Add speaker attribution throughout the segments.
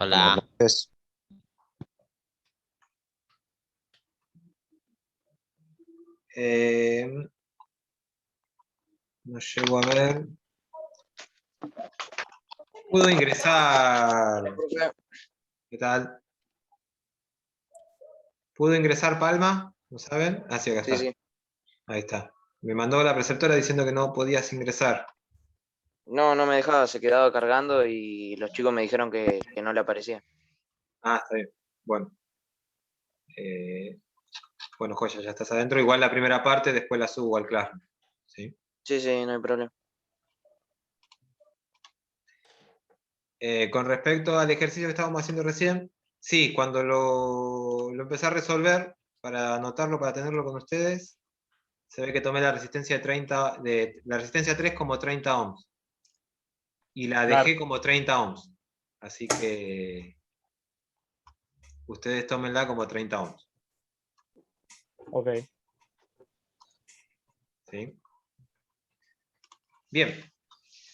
Speaker 1: Buenas
Speaker 2: Hola.
Speaker 1: noches.
Speaker 3: No llego a ver. Puedo ingresar. ¿Qué tal? ¿Pudo ingresar Palma? ¿No saben? Ah, sí, acá
Speaker 4: Sí,
Speaker 3: está.
Speaker 4: sí.
Speaker 3: Ahí está. Me mandó la preceptora diciendo que no podías ingresar.
Speaker 4: No, no me dejaba, se quedaba cargando y los chicos me dijeron que no le aparecía.
Speaker 3: Ah, está bien. Bueno. Bueno, joya, ya estás adentro. Igual la primera parte, después la subo al Classroom. ¿Sí?
Speaker 4: Sí, sí, no hay problema.
Speaker 3: Con respecto al ejercicio que estábamos haciendo recién, sí, cuando lo empecé a resolver, para anotarlo, para tenerlo con ustedes, se ve que tomé la resistencia la resistencia 3 como 30 ohms. Y la dejé como 30 ohms. Así que ustedes tómenla como 30 ohms.
Speaker 5: Ok.
Speaker 3: ¿Sí? Bien.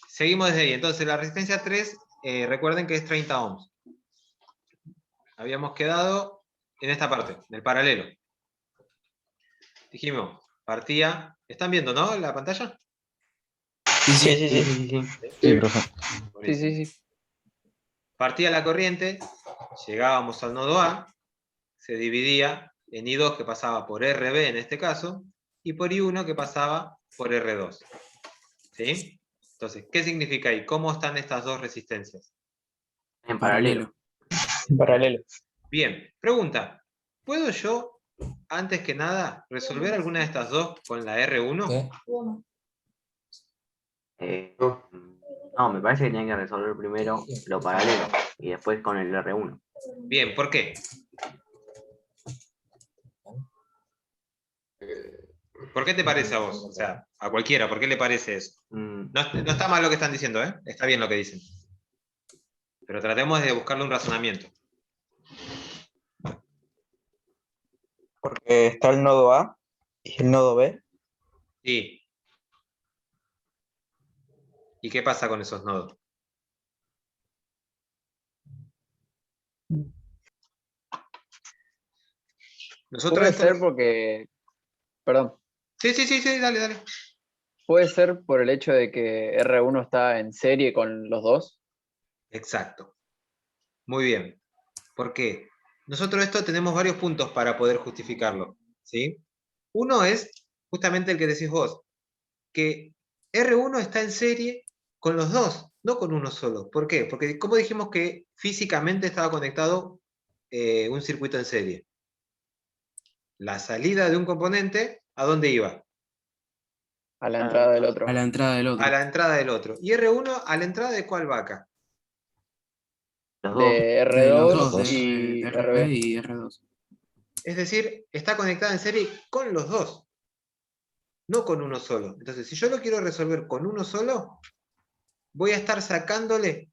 Speaker 3: Seguimos desde ahí. Entonces la resistencia 3, recuerden que es 30 ohms. Habíamos quedado en esta parte, en el paralelo. Dijimos, partía. ¿Están viendo, no? La pantalla.
Speaker 1: Sí, profe.
Speaker 3: Buenísimo. Partía la corriente, llegábamos al nodo A, se dividía en I2 que pasaba por RB en este caso, y por I1 que pasaba por R2. ¿Sí? Entonces, ¿qué significa ahí? ¿Cómo están estas dos resistencias?
Speaker 6: En paralelo.
Speaker 5: En paralelo.
Speaker 3: Bien, pregunta. ¿Puedo yo, antes que nada, resolver alguna de estas dos con la R1?
Speaker 6: No, me parece que tienen que resolver primero lo paralelo y después con el R1.
Speaker 3: Bien, ¿por qué? ¿Por qué te parece a vos? O sea, a cualquiera, ¿por qué le parece eso? No está mal lo que están diciendo, ¿eh? Está bien lo que dicen. Pero tratemos de buscarle un razonamiento.
Speaker 5: Porque está el nodo A y el nodo B.
Speaker 3: Sí. ¿Y qué pasa con esos nodos? Nosotros
Speaker 7: Puede
Speaker 3: esto
Speaker 7: ser porque, perdón,
Speaker 3: Sí, dale.
Speaker 7: puede ser por el hecho de que R1 está en serie con los dos.
Speaker 3: Exacto. Muy bien. ¿Por qué? Nosotros esto tenemos varios puntos para poder justificarlo. ¿Sí? Uno es justamente el que decís vos, que R1 está en serie con los dos, no con uno solo. ¿Por qué? Porque como dijimos que físicamente estaba conectado un circuito en serie. La salida de un componente, ¿a dónde iba?
Speaker 7: A la entrada del otro.
Speaker 6: A la entrada del otro.
Speaker 3: A la entrada del otro. ¿Y R1 a la entrada de cuál vaca?
Speaker 6: Los dos.
Speaker 7: De
Speaker 6: De los
Speaker 7: R2
Speaker 6: dos,
Speaker 7: y
Speaker 6: de RB
Speaker 7: RB.
Speaker 6: y R2.
Speaker 3: Es decir, está conectada en serie con los dos, no con uno solo. Entonces, si yo lo quiero resolver con uno solo, voy a estar sacándole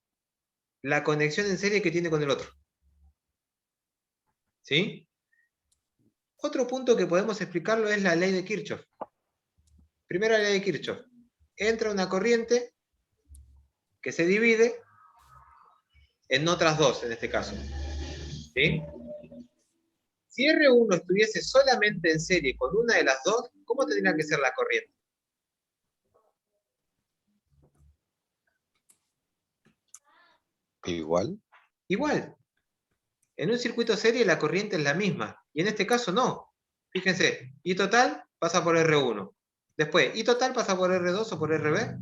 Speaker 3: la conexión en serie que tiene con el otro. ¿Sí? Otro punto que podemos explicarlo es la ley de Kirchhoff. Primera ley de Kirchhoff. Entra una corriente que se divide en otras dos, en este caso. ¿Sí? Si R1 estuviese solamente en serie con una de las dos, ¿cómo tendría que ser la corriente?
Speaker 1: Igual.
Speaker 3: Igual. En un circuito serie la corriente es la misma, y en este caso no. Fíjense, I total pasa por R1. Después, I total pasa por R2 o por RB.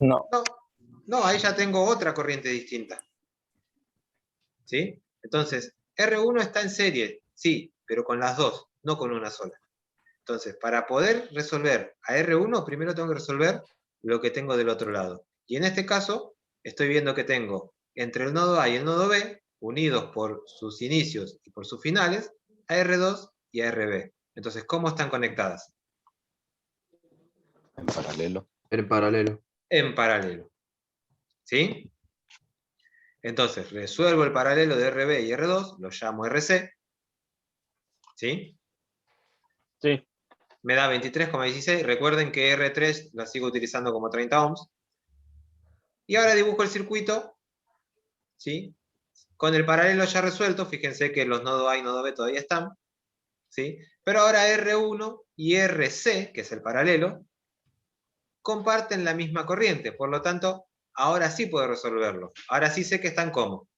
Speaker 5: No.
Speaker 3: No, ahí ya tengo otra corriente distinta. ¿Sí? Entonces, R1 está en serie, sí, pero con las dos, no con una sola. Entonces, para poder resolver a R1, primero tengo que resolver lo que tengo del otro lado. Y en este caso, estoy viendo que tengo entre el nodo A y el nodo B, unidos por sus inicios y por sus finales, a R2 y a RB. Entonces, ¿cómo están conectadas?
Speaker 1: En paralelo.
Speaker 6: En paralelo.
Speaker 3: En paralelo. ¿Sí? Entonces, resuelvo el paralelo de RB y R2, lo llamo RC. ¿Sí?
Speaker 5: Sí.
Speaker 3: Me da 23,16. Recuerden que R3 la sigo utilizando como 30 ohms. Y ahora dibujo el circuito, ¿sí? Con el paralelo ya resuelto, fíjense que los nodo A y nodo B todavía están, ¿sí? Pero ahora R1 y RC, que es el paralelo, comparten la misma corriente, por lo tanto, ahora sí puedo resolverlo. Ahora sí sé que están como.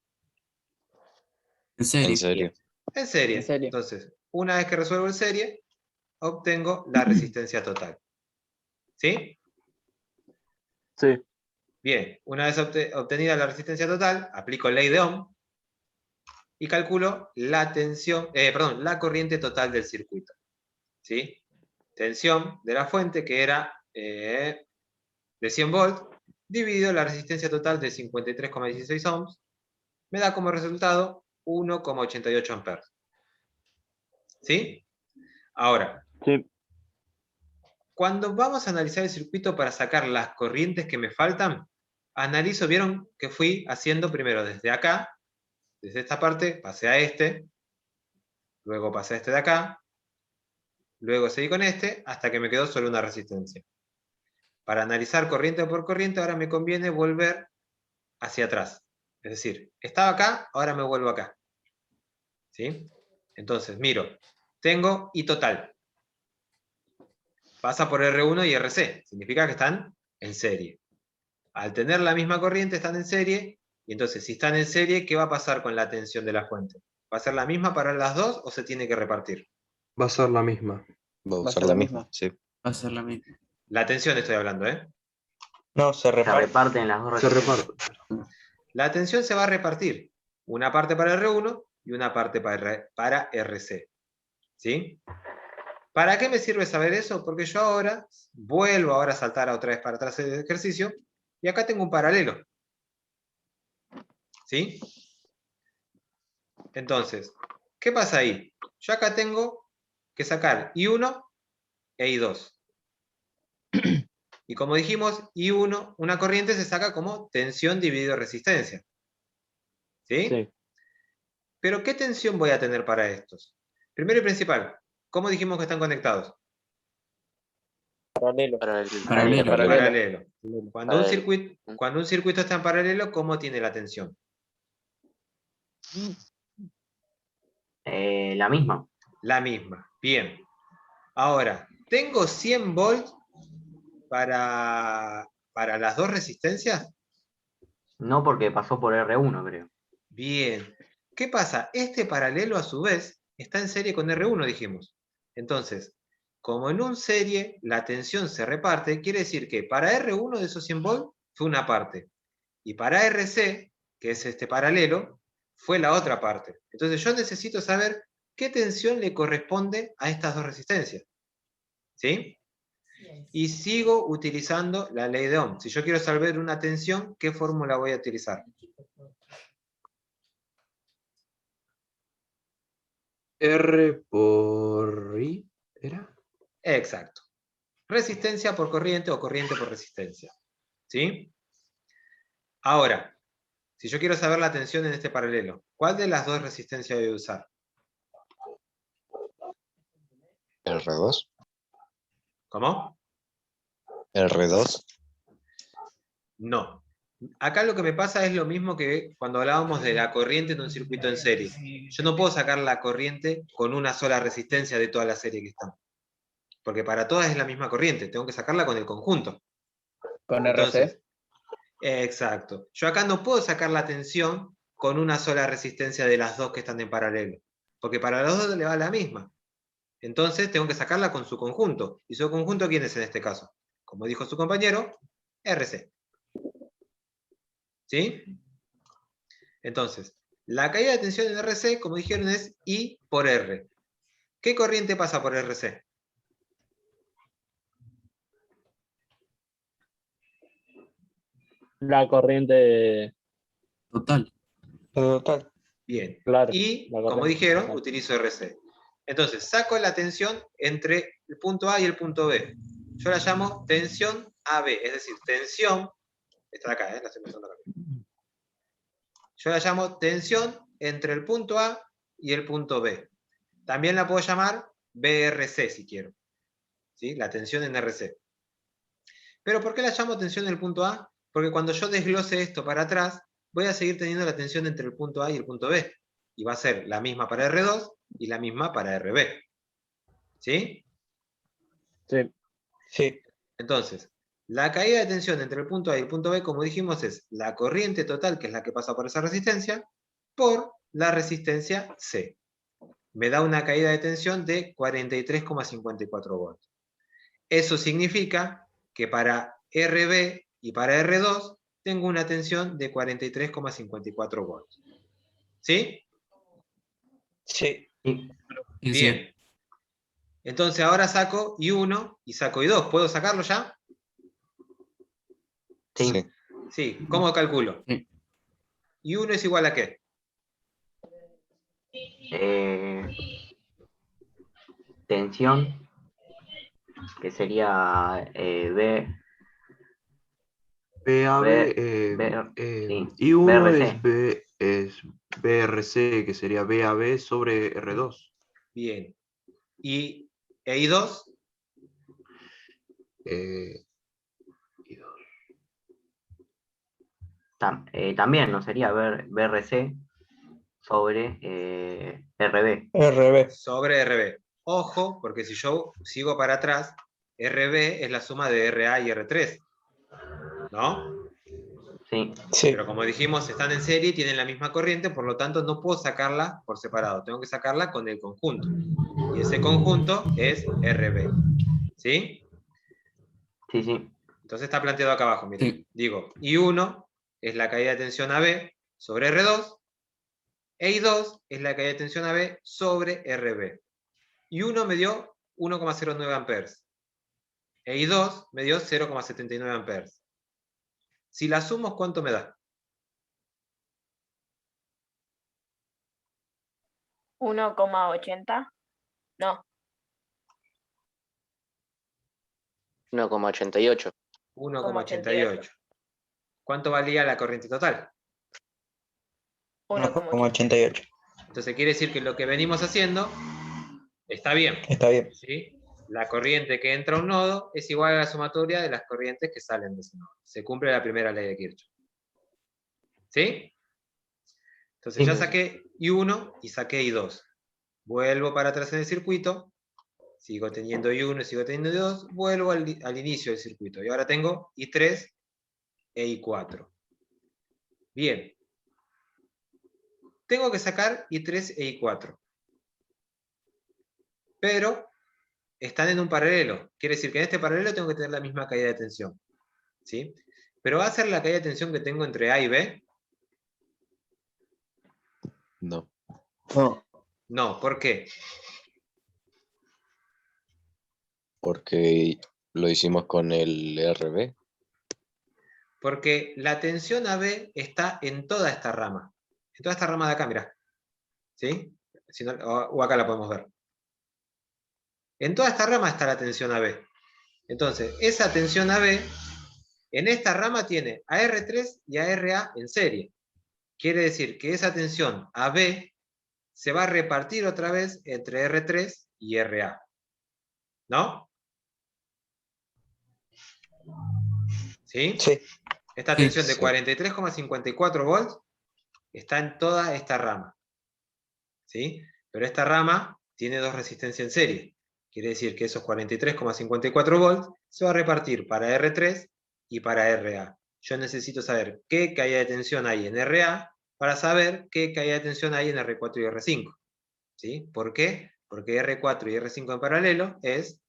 Speaker 1: En serio.
Speaker 2: En serio.
Speaker 3: En serie.
Speaker 7: En serie.
Speaker 3: Entonces, una vez que resuelvo en serie, obtengo la resistencia total. ¿Sí?
Speaker 5: Sí.
Speaker 3: Bien, una vez obtenida la resistencia total, aplico ley de Ohm y calculo la tensión, la corriente total del circuito. ¿Sí? Tensión de la fuente, que era de 100 volts, dividido la resistencia total de 53,16 ohms, me da como resultado 1,88 amperes. ¿Sí? Ahora,
Speaker 5: Sí.
Speaker 3: cuando vamos a analizar el circuito para sacar las corrientes que me faltan, analizo, vieron que fui haciendo primero desde acá, desde esta parte, pasé a este, luego pasé a este de acá, luego seguí con este, hasta que me quedó solo una resistencia. Para analizar corriente por corriente, ahora me conviene volver hacia atrás. Es decir, estaba acá, ahora me vuelvo acá. ¿Sí? Entonces, miro, tengo I total. Pasa por R1 y RC. Significa que están en serie. Al tener la misma corriente, están en serie. Y entonces, si están en serie, ¿qué va a pasar con la tensión de la fuente? ¿Va a ser la misma para las dos o se tiene que repartir?
Speaker 8: Va a ser la misma.
Speaker 2: Va a
Speaker 7: Va a
Speaker 2: usar
Speaker 7: ser
Speaker 2: la
Speaker 7: la
Speaker 2: misma.
Speaker 7: misma.
Speaker 2: Sí.
Speaker 1: Va a ser la misma.
Speaker 3: La tensión estoy hablando, ¿eh?
Speaker 5: No, se
Speaker 6: Se
Speaker 5: reparte.
Speaker 6: reparten las dos
Speaker 8: Se
Speaker 6: resistencias.
Speaker 8: reparte.
Speaker 3: La tensión se va a repartir. Una parte para R1 y una parte para RC. ¿Sí? ¿Para qué me sirve saber eso? Porque yo ahora vuelvo a saltar otra vez para atrás el ejercicio y acá tengo un paralelo. ¿Sí? Entonces, ¿qué pasa ahí? Yo acá tengo que sacar I1 e I2. Y como dijimos, I1, una corriente se saca como tensión dividido resistencia. ¿Sí?
Speaker 5: Sí.
Speaker 3: Pero ¿qué tensión voy a tener para estos? Primero y principal, ¿cómo dijimos que están conectados?
Speaker 5: Paralelo.
Speaker 1: Paralelo.
Speaker 3: Paralelo. Cuando un
Speaker 4: Paralelo.
Speaker 3: circuito está en paralelo, ¿cómo tiene la tensión?
Speaker 6: La misma.
Speaker 3: La misma. Bien. Ahora, ¿tengo 100 volts para las dos resistencias?
Speaker 6: No, porque pasó por R1, creo.
Speaker 3: Bien. ¿Qué pasa? Este paralelo, a su vez, está en serie con R1, dijimos. Entonces, como en un serie la tensión se reparte, quiere decir que para R1 de esos 100 volts fue una parte. Y para RC, que es este paralelo, fue la otra parte. Entonces yo necesito saber qué tensión le corresponde a estas dos resistencias. ¿Sí? Y sigo utilizando la ley de Ohm. Si yo quiero saber una tensión, ¿qué fórmula voy a utilizar?
Speaker 8: R por I, ¿era?
Speaker 3: Exacto. Resistencia por corriente o corriente por resistencia. ¿Sí? Ahora, si yo quiero saber la tensión en este paralelo, ¿cuál de las dos resistencias voy a usar?
Speaker 2: R2.
Speaker 3: ¿Cómo?
Speaker 2: R2.
Speaker 3: No. Acá lo que me pasa es lo mismo que cuando hablábamos de la corriente en un circuito en serie. Yo no puedo sacar la corriente con una sola resistencia de toda la serie que están. Porque para todas es la misma corriente. Tengo que sacarla con el conjunto.
Speaker 7: Con
Speaker 3: Entonces,
Speaker 7: RC.
Speaker 3: exacto. Yo acá no puedo sacar la tensión con una sola resistencia de las dos que están en paralelo. Porque para los dos le va la misma. Entonces tengo que sacarla con su conjunto. ¿Y su conjunto quién es en este caso? Como dijo su compañero, RC. ¿Sí? Entonces, la caída de tensión en RC, como dijeron, es I por R. ¿Qué corriente pasa por RC?
Speaker 5: La corriente.
Speaker 1: Total.
Speaker 5: Total.
Speaker 3: Bien.
Speaker 5: Claro.
Speaker 3: Y,
Speaker 5: La
Speaker 3: como
Speaker 5: corriente
Speaker 3: dijeron,
Speaker 5: total.
Speaker 3: utilizo RC. Entonces, saco la tensión entre el punto A y el punto B. Yo la llamo tensión AB, es decir, tensión, está acá, la estoy mostrando acá. Yo la llamo tensión entre el punto A y el punto B. También la puedo llamar BRC si quiero. ¿Sí? La tensión en RC. ¿Pero por qué la llamo tensión en el punto A? Porque cuando yo desglose esto para atrás, voy a seguir teniendo la tensión entre el punto A y el punto B. Y va a ser la misma para R2 y la misma para RB. ¿Sí?
Speaker 7: Sí.
Speaker 5: Sí.
Speaker 3: Entonces, la caída de tensión entre el punto A y el punto B, como dijimos, es la corriente total, que es la que pasa por esa resistencia, por la resistencia C. Me da una caída de tensión de 43,54 volts. Eso significa que para RB y para R2 tengo una tensión de 43,54 volts. ¿Sí?
Speaker 5: Sí.
Speaker 6: Sí.
Speaker 1: Sí, sí.
Speaker 3: Bien. Entonces ahora saco I1 y saco I2. ¿Puedo sacarlo ya?
Speaker 6: Sí.
Speaker 2: Sí.
Speaker 3: Sí. ¿Cómo calculo?
Speaker 1: Sí.
Speaker 3: I1 es igual a ¿qué?
Speaker 6: Tensión, que sería B,
Speaker 8: BAB,
Speaker 6: sí,
Speaker 8: I1
Speaker 6: BRC.
Speaker 8: es BRC, que sería BAB sobre R2.
Speaker 3: Bien. ¿Y I2?
Speaker 8: Eh, y dos.
Speaker 6: También, ¿no? Sería BRC sobre RB.
Speaker 5: RB.
Speaker 3: Sobre RB. Ojo, porque si yo sigo para atrás, RB es la suma de RA y R3. ¿No?
Speaker 6: Sí.
Speaker 5: Sí.
Speaker 3: Pero como dijimos, están en serie y tienen la misma corriente, por lo tanto no puedo sacarla por separado. Tengo que sacarla con el conjunto. Y ese conjunto es RB. ¿Sí?
Speaker 6: Sí, sí.
Speaker 3: Entonces está planteado acá abajo, miren.
Speaker 1: Sí.
Speaker 3: Digo, I1 es la caída de tensión AB sobre R2, e I2 es la caída de tensión AB sobre RB. I1 me dio 1,09 amperes. E I2 me dio 0,79 amperes. Si la sumo, ¿cuánto me da?
Speaker 9: 1,80. No,
Speaker 4: 1,88.
Speaker 3: 1,88. ¿Cuánto valía la corriente total?
Speaker 5: 1,88.
Speaker 3: Entonces quiere decir que lo que venimos haciendo está bien.
Speaker 5: Está bien.
Speaker 3: ¿Sí? La corriente que entra a un nodo es igual a la sumatoria de las corrientes que salen de ese nodo. Se cumple la primera ley de Kirchhoff. ¿Sí? Entonces
Speaker 6: Sí.
Speaker 3: ya saqué I1 y saqué I2. Vuelvo para atrás en el circuito, sigo teniendo I1 y sigo teniendo I2, vuelvo al inicio del circuito. Y ahora tengo I3 e I4. Bien. Tengo que sacar I3 e I4. Pero están en un paralelo. Quiere decir que en este paralelo tengo que tener la misma caída de tensión. ¿Sí? Pero ¿va a ser la caída de tensión que tengo entre A y B?
Speaker 2: No.
Speaker 7: No.
Speaker 3: No, ¿por qué?
Speaker 2: Porque lo hicimos con el RB.
Speaker 3: Porque la tensión AB está en toda esta rama. En toda esta rama de acá, mirá. ¿Sí? Si no, o acá la podemos ver. En toda esta rama está la tensión AB. Entonces, esa tensión AB, en esta rama tiene a R3 y a RA en serie. Quiere decir que esa tensión AB se va a repartir otra vez entre R3 y RA. ¿No? ¿Sí?
Speaker 5: Sí.
Speaker 3: Esta
Speaker 1: Sí.
Speaker 3: tensión de
Speaker 2: Sí.
Speaker 3: 43,54 volts está en toda esta rama. ¿Sí? Pero esta rama tiene dos resistencias en serie. Quiere decir que esos 43,54 volts se va a repartir para R3 y para RA. Yo necesito saber qué caída de tensión hay en RA para saber qué caída de tensión hay en R4 y R5. ¿Sí? ¿Por qué? Porque R4 y R5 en paralelo es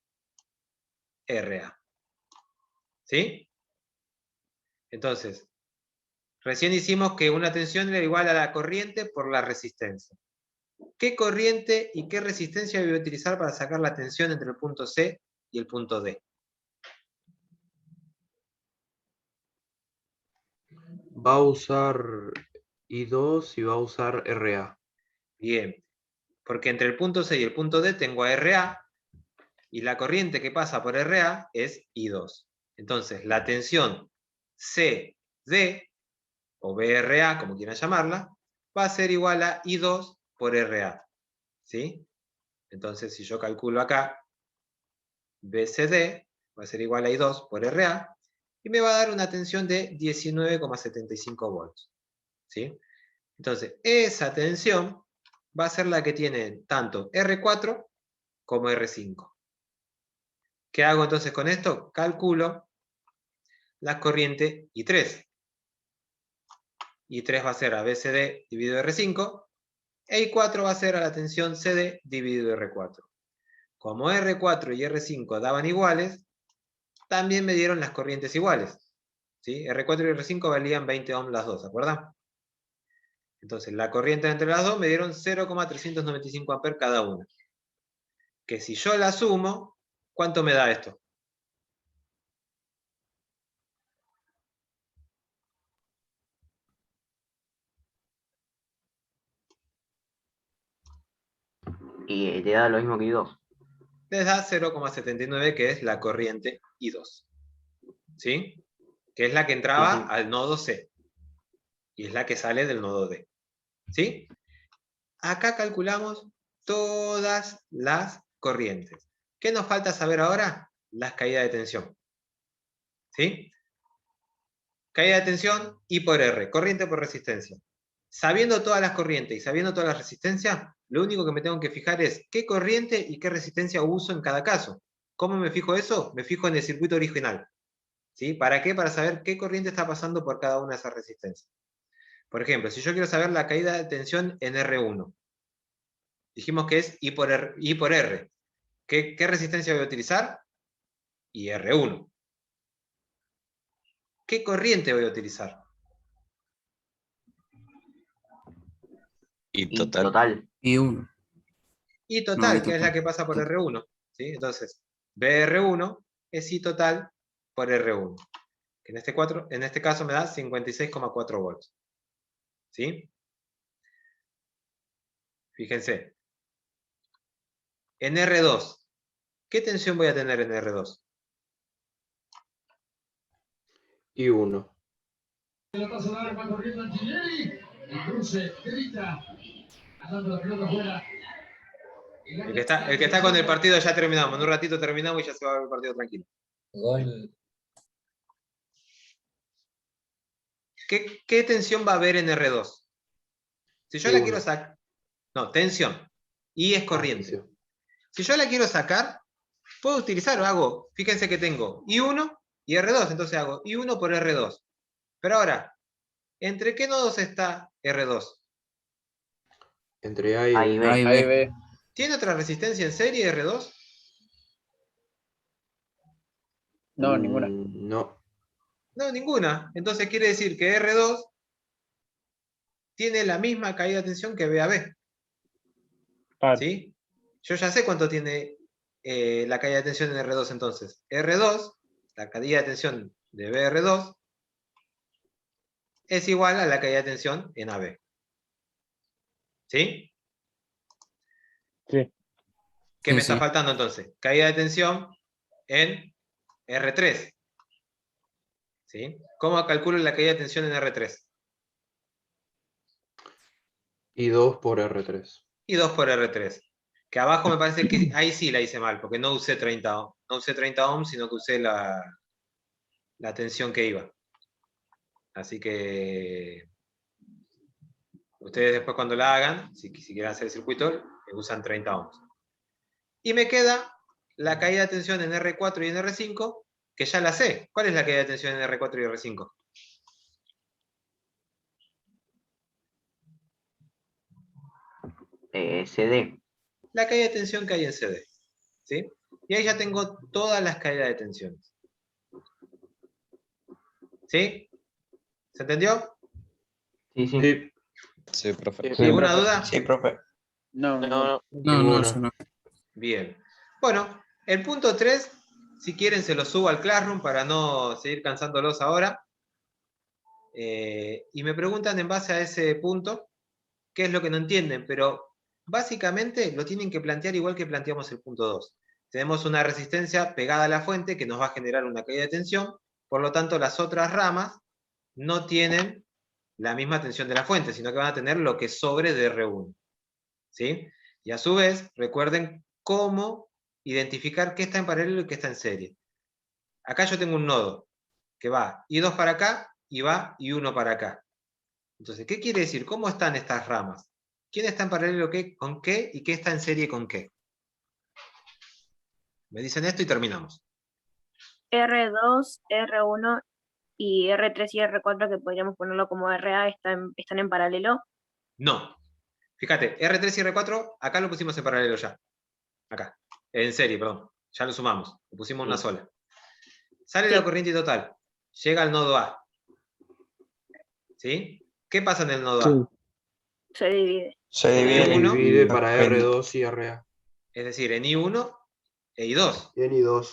Speaker 3: RA. ¿Sí? Entonces, recién hicimos que una tensión era igual a la corriente por la resistencia. ¿Qué corriente y qué resistencia voy a utilizar para sacar la tensión entre el punto C y el punto D?
Speaker 8: Va a usar I2 y va a usar RA.
Speaker 3: Bien, porque entre el punto C y el punto D tengo a RA, y la corriente que pasa por RA es I2. Entonces, la tensión CD, o BRA, como quieran llamarla, va a ser igual a I2 por RA. ¿Sí? Entonces, si yo calculo acá, BCD va a ser igual a I2 por RA, y me va a dar una tensión de 19,75 volts. ¿Sí? Entonces, esa tensión va a ser la que tiene tanto R4 como R5. ¿Qué hago entonces con esto? Calculo la corriente I3. I3 va a ser a BCD dividido R5, e I4 va a ser a la tensión CD dividido R4. Como R4 y R5 daban iguales, también me dieron las corrientes iguales. ¿Sí? R4 y R5 valían 20 ohms las dos, ¿se acuerdan? Entonces, la corriente entre las dos me dieron 0,395 amperes cada una. Que si yo la sumo, ¿cuánto me da esto?
Speaker 6: Y te da lo mismo que I2.
Speaker 3: Les da 0,79, que es la corriente I2. ¿Sí? Que es la que entraba
Speaker 6: Sí, sí.
Speaker 3: al nodo C. Y es la que sale del nodo D. ¿Sí? Acá calculamos todas las corrientes. ¿Qué nos falta saber ahora? Las caídas de tensión. ¿Sí? Caída de tensión, I por R, corriente por resistencia. Sabiendo todas las corrientes y sabiendo todas las resistencias, lo único que me tengo que fijar es qué corriente y qué resistencia uso en cada caso. ¿Cómo me fijo eso? Me fijo en el circuito original. ¿Sí? ¿Para qué? Para saber qué corriente está pasando por cada una de esas resistencias. Por ejemplo, si yo quiero saber la caída de tensión en R1, dijimos que es I por R. ¿Qué resistencia voy a utilizar? Y R1. ¿Qué corriente voy a utilizar?
Speaker 2: Y
Speaker 6: Y
Speaker 2: total.
Speaker 6: total.
Speaker 1: I1.
Speaker 3: I total,
Speaker 1: No,
Speaker 3: que es la que pasa por R1. ¿Sí? Entonces, BR1 es I total por R1. Que en este caso me da 56,4 volts. ¿Sí? Fíjense. En R2, ¿qué tensión voy a tener en R2?
Speaker 8: I1.
Speaker 3: El que está con el partido ya terminamos. En un ratito terminamos y ya se va a ver el partido tranquilo. ¿Qué tensión va a haber en R2? Si yo la quiero
Speaker 8: I1.
Speaker 3: sacar... No, tensión. I es corriente.
Speaker 8: Tensión.
Speaker 3: Si yo la quiero sacar, puedo utilizar, hago, fíjense que tengo I1 y R2, entonces hago I1 por R2. Pero ahora, ¿entre qué nodos está R2?
Speaker 8: Entre A y
Speaker 6: A y
Speaker 8: B.
Speaker 6: B.
Speaker 1: A y
Speaker 7: Ahí
Speaker 1: B.
Speaker 7: ve.
Speaker 3: ¿Tiene otra resistencia en serie R2?
Speaker 7: No, ninguna.
Speaker 8: No.
Speaker 3: No, ninguna. Entonces quiere decir que R2 tiene la misma caída de tensión que BAB.
Speaker 7: Claro.
Speaker 3: ¿Sí? Yo ya sé cuánto tiene la caída de tensión en R2 entonces. R2, la caída de tensión de BR2, es igual a la caída de tensión en AB. ¿Sí?
Speaker 7: Sí.
Speaker 3: ¿Qué
Speaker 1: Sí,
Speaker 3: me está
Speaker 1: sí.
Speaker 3: faltando entonces? Caída de tensión en R3. ¿Sí? ¿Cómo calculo la caída de tensión en R3?
Speaker 8: I2 por R3.
Speaker 3: Y 2 por R3. Que abajo me parece que ahí sí la hice mal, porque no usé 30 ohms. No usé 30 ohms, sino que usé la tensión que iba. Así que ustedes después cuando la hagan, si quieren hacer el circuito, usan 30 ohms. Y me queda la caída de tensión en R4 y en R5, que ya la sé. ¿Cuál es la caída de tensión en R4 y R5?
Speaker 6: CD.
Speaker 3: La caída de tensión que hay en CD. ¿Sí? Y ahí ya tengo todas las caídas de tensiones. ¿Sí? ¿Se entendió?
Speaker 6: Sí, sí.
Speaker 8: Sí.
Speaker 2: Sí, profe.
Speaker 7: Sí,
Speaker 3: ¿Alguna
Speaker 7: profe.
Speaker 3: duda?
Speaker 5: Sí, profe.
Speaker 7: No,
Speaker 4: No,
Speaker 7: ninguna.
Speaker 4: no.
Speaker 1: No,
Speaker 8: Ninguna.
Speaker 1: yo no.
Speaker 3: Bien. Bueno, el punto 3, si quieren se lo subo al Classroom para no seguir cansándolos ahora. Y me preguntan en base a ese punto qué es lo que no entienden, pero básicamente lo tienen que plantear igual que planteamos el punto 2. Tenemos una resistencia pegada a la fuente que nos va a generar una caída de tensión, por lo tanto las otras ramas no tienen la misma tensión de la fuente, sino que van a tener lo que sobre de R1. ¿Sí? Y a su vez, recuerden cómo identificar qué está en paralelo y qué está en serie. Acá yo tengo un nodo que va I2 para acá y va I1 para acá. Entonces, ¿qué quiere decir? ¿Cómo están estas ramas? ¿Quién está en paralelo con qué y qué está en serie con qué? Me dicen esto y terminamos.
Speaker 9: R2, R1 y R3 y R4, que podríamos ponerlo como RA, están en paralelo.
Speaker 3: No. Fíjate, R3 y R4, acá lo pusimos en paralelo ya. Acá. En serie, perdón. Ya lo sumamos. Lo pusimos una sola. Sale la corriente total. Llega al nodo A. ¿Sí? ¿Qué pasa en el nodo A?
Speaker 9: Se divide.
Speaker 5: Se
Speaker 3: Se
Speaker 5: divide.
Speaker 3: uno.
Speaker 8: Divide para
Speaker 5: En-
Speaker 8: R2 y RA.
Speaker 3: Es decir, en I1 e I2.
Speaker 8: Y en I2.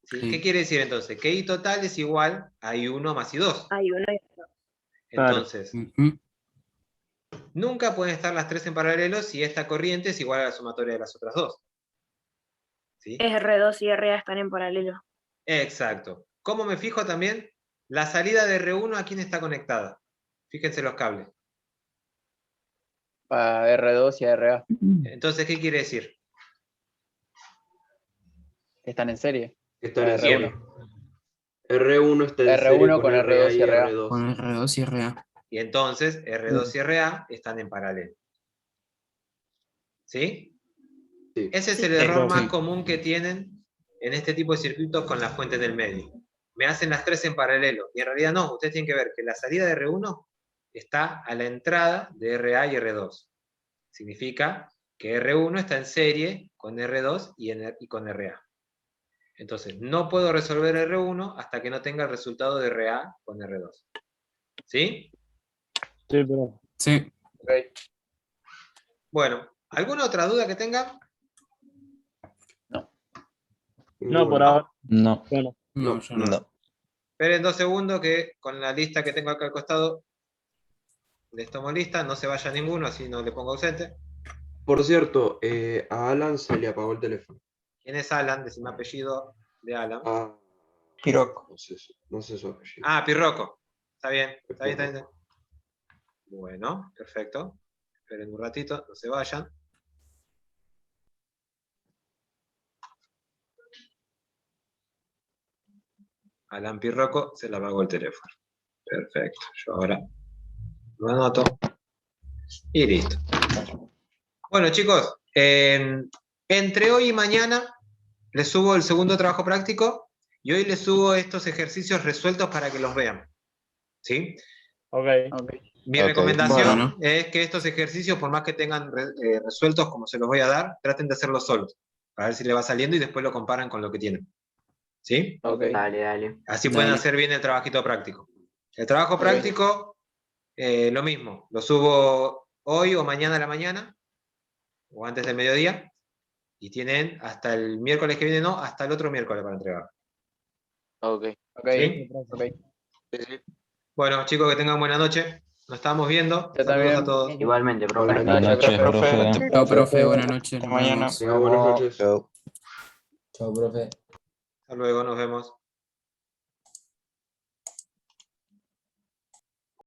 Speaker 3: ¿Sí?
Speaker 1: Sí.
Speaker 3: ¿Qué quiere decir entonces? Que I total es igual a I1 más I2.
Speaker 9: Hay uno y otro.
Speaker 3: Entonces,
Speaker 1: Ujú.
Speaker 3: nunca pueden estar las tres en paralelo si esta corriente es igual a la sumatoria de las otras dos. ¿Sí?
Speaker 9: R2 y RA están en paralelo.
Speaker 3: Exacto. ¿Cómo me fijo también? La salida de R1 a quién está conectada. Fíjense los cables.
Speaker 7: Para R2 y RA,
Speaker 3: Entonces, ¿qué quiere decir?
Speaker 7: que están en serie.
Speaker 8: Están en
Speaker 7: R1.
Speaker 8: serie. R1 está en serie
Speaker 7: R1
Speaker 8: con
Speaker 7: con
Speaker 8: RA
Speaker 7: R2
Speaker 8: y
Speaker 7: y RA.
Speaker 8: R2.
Speaker 1: Con R2 y RA.
Speaker 3: Y entonces, R2 y RA están en paralelo. ¿Sí?
Speaker 8: Sí.
Speaker 3: Ese es
Speaker 9: Sí.
Speaker 3: el error más
Speaker 1: Sí.
Speaker 3: común que tienen en este tipo de circuitos con la fuente en el medio. Me hacen las tres en paralelo. Y en realidad no, ustedes tienen que ver que la salida de R1 está a la entrada de RA y R2. Significa que R1 está en serie con R2 y con RA. Entonces, no puedo resolver R1 hasta que no tenga el resultado de RA con R2. ¿Sí?
Speaker 1: Sí.
Speaker 7: Ok.
Speaker 3: Bueno, ¿alguna otra duda que tengan?
Speaker 8: No,
Speaker 10: por ahora.
Speaker 5: No.
Speaker 1: No,
Speaker 8: No,
Speaker 1: yo no.
Speaker 5: No.
Speaker 3: Esperen 2 segundos que con la lista que tengo acá al costado les tomo lista, no se vaya ninguno, así no le pongo ausente.
Speaker 8: Por cierto, a Alan se le apagó el teléfono.
Speaker 3: ¿Quién es Alan? Decime apellido de Alan.
Speaker 8: Ah,
Speaker 5: Piroco.
Speaker 8: no sé su apellido.
Speaker 3: Ah, Pirroco. Está bien, está bien, está bien. Bueno, perfecto. Esperen un ratito, no se vayan. Alan Pirroco se le apagó el teléfono. Perfecto. Yo ahora lo anoto. Y listo. Bueno, chicos, entre hoy y mañana les subo el segundo trabajo práctico y hoy les subo estos ejercicios resueltos para que los vean. ¿Sí?
Speaker 10: Ok.
Speaker 7: Ok.
Speaker 3: Mi
Speaker 2: Ok.
Speaker 3: recomendación
Speaker 1: Bueno.
Speaker 3: es que estos ejercicios, por más que tengan resueltos como se los voy a dar, traten de hacerlos solos, para ver si le va saliendo y después lo comparan con lo que tienen. ¿Sí?
Speaker 7: Ok.
Speaker 6: Dale, dale.
Speaker 3: Así pueden
Speaker 1: Dale.
Speaker 3: hacer bien el trabajito práctico. El trabajo
Speaker 7: Ok.
Speaker 3: práctico, lo mismo, lo subo hoy o mañana a la mañana, o antes del mediodía, y tienen hasta el miércoles que viene, no, hasta el otro miércoles para entregar.
Speaker 4: Ok.
Speaker 7: Ok.
Speaker 3: ¿Sí?
Speaker 7: Ok.
Speaker 3: Bueno, chicos, que tengan buena noche. Nos estamos viendo.
Speaker 7: Yo
Speaker 3: Saludos
Speaker 7: también.
Speaker 3: a todos.
Speaker 6: Igualmente, profe.
Speaker 8: Buenas
Speaker 5: Buenas noches, profe.
Speaker 1: Chao, profe. Buenas noches.
Speaker 5: Hasta
Speaker 1: Nos
Speaker 5: mañana.
Speaker 1: vemos.
Speaker 8: Tenga buenas noches.
Speaker 5: Chao.
Speaker 1: Chao, profe.
Speaker 3: Hasta luego, nos vemos.